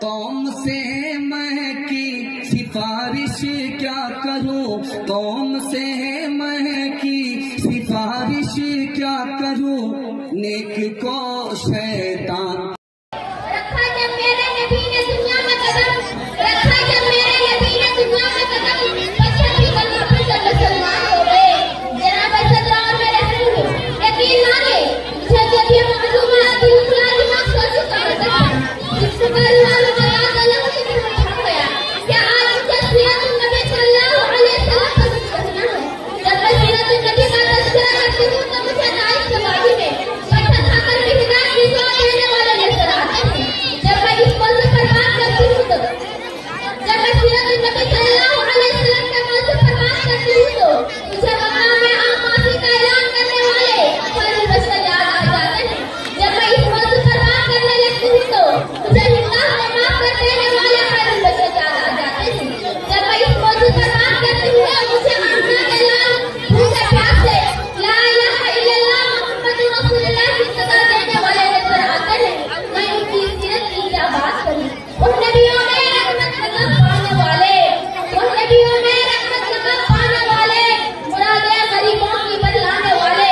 कौम से मैं की सिफारिश क्या करूं, कौम से मैं की सिफारिश क्या करूं, नेक को शैतान रखा जब मेरे नबी ने दुनिया में कदम, रखा जब मेरे नबी ने दुनिया में कदम, बच्चे भी कलमा पे सब मुसलमान हो गए। जनाब सदरा और मेरे रसूल यकीन माने मुझे जब ये मालूम है कि उसका दिमाग सोच चुका है जिससे अल्लाह ने बता दिया मुझे समझ गया क्या आज मुझे सीरत नबी सल्लल्लाहु अलैहि वसल्लम का कहना है। जब मैं सीरत नबी का तज़किरा करती हूँ तो मुझे नाइश के बाजी में बैठा खाकर भी हिदायत की दुआ देने वाले नजर आते हैं। जब मैं इस मौजू पर बात करती हूँ तो जब मैं सीरत नबी सल्लल्लाहु अलैहि वसल्लम के मौजू पर बात करती हूँ तो मुझे मकाम में आमासी का ऐलान करने वाले खैरुल बशर याद आ जाते हैं। जब मैं इस मौजू पर बात करने लगती हूँ तो मुझे हिंदा में माफ कर देने वाले खैरुल बशर याद आ जाते हैं। जब मैं इस मौजू पर बात करती हूँ तो मुझे आमना के लाल भूखे प्यासे ला इलाहा इल्लल्लाह मुहम्मदुर रसूलुल्लाह की सदा देने वाले नजर आते हैं। मैं उनकी सीरत की क्या बात करूं, उन नबियों में रहमत नजर पाने वाले, उन नबियों में रहमत नजर पाने वाले, मुरादे गरीबों की बदलाने वाले,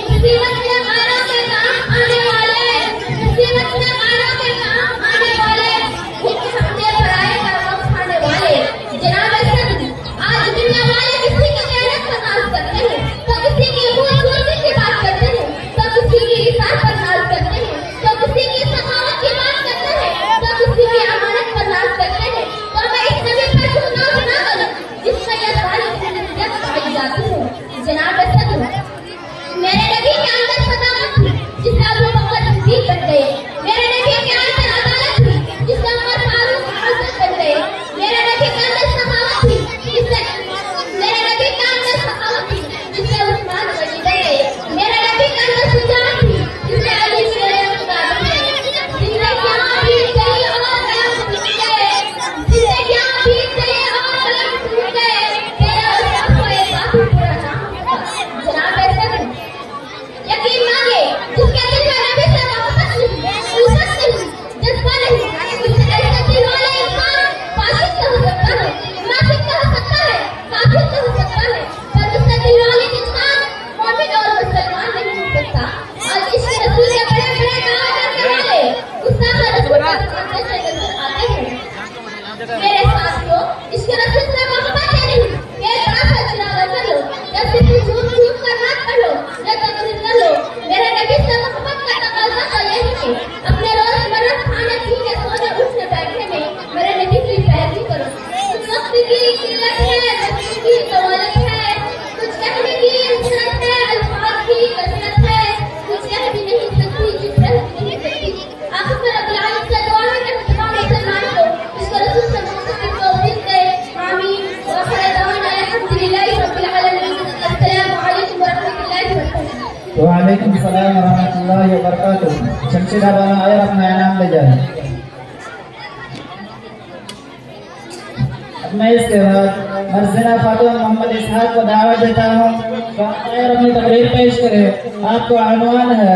मुसीबत में गारों के काम आने वाले, मुसीबत में गारों के काम आने वाले, उनके हमने पराए का वक्त खाने वाले। जनाब सद आज दुनिया वाले किसी की गैरत पर नाज करते हैं तो किसी की खूबसूरती की बात करते हैं तो किसी की इज्जत पर नाज करते हैं तो किसी की सखावत की बात करते हैं तो किसी की अमानत पर नाज करते हैं। तो मैं इस नबी पर क्यों नाज ना करूं जिसमें यह सारी खूबियत पाई जाती है। जनाब सद मेरे नबी के अंदर सदाकत थी जिससे अबू बकर सिद्दीक बन गए। मेरे नबी के अंदर अदालत थी जिससे उमर फारूक आज़म बन गए। मेरे नबी के अंदर सखावत थी जिससे मेरे नबी के अंदर सखावत थी जिससे उस्मान गनी बन गए। मेरे नबी के अंदर सुजात थी जिससे अली शेर खुदा बन गए। जिंदगी भी गई और कलम टूट गए, जिंदगी भी गई और कलम टूट गए, तेरा उसका कोई काफी बुरा नाम होगा। जनाब सद यकीन मानिए जिसके दिल में नबी से मोहब्बत नहीं, उल्फत नहीं, जज्बा नहीं, उससे ऐसे दिल वाला इंसान फासिक तो हो सकता है, मुनाफिक तो हो सकता है, काफिर तो हो सकता है, पर उससे दिल वाले इंसान मोमिन और मुसलमान नहीं हो सकता। और इस रसूल के बड़े बड़े दावा करने वाले गुस्ताख रसूल का सामने से नजर आते हैं। मेरे साथियों इसके रसूल से मोहब्बत है नहीं, मेरे तरफ से जिनादा कर लो, या सिर्फ झूठ झूठ कर बात कर लो, या तकरीर कर लो। मेरे नबी से मोहब्बत का तकाजा तो यही है अपने रोजमर्रा खाने पीने सोने उठने बैठने में मेरे नबी की पैरवी करो। कुछ वक्त की किल्लत है, वक्त की दौलत है, कुछ कहने की हसरत है, अल्फाज की कसरत है, कुछ कह भी नहीं सकती, जिस रह भी नहीं सकती। आखिर में रब्बुल आलमीन से दुआ है कि तमाम मुसलमान को इसके रसूल से मोहब्बत की तौफीक दे। आमीन व आखिर दवाना अल्हम्दुलिल्लाहि रब्बिल आलमीन। अस्सलामु अलैकुम व रहमतुल्लाहि व बरकातुहू। वालेकुम सलाम व रहमतुल्लाहि व बरकातुहू। शमशीदा बानो आया अपना इनाम ले जाए। अब मैं इसके बाद मर्जिना खातून मोहम्मद इसहाक को दावत देता हूँ और अपनी तकरीर पेश करे। आपको अनवान है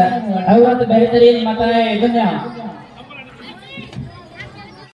औरत बेहतरीन मताए दुनिया।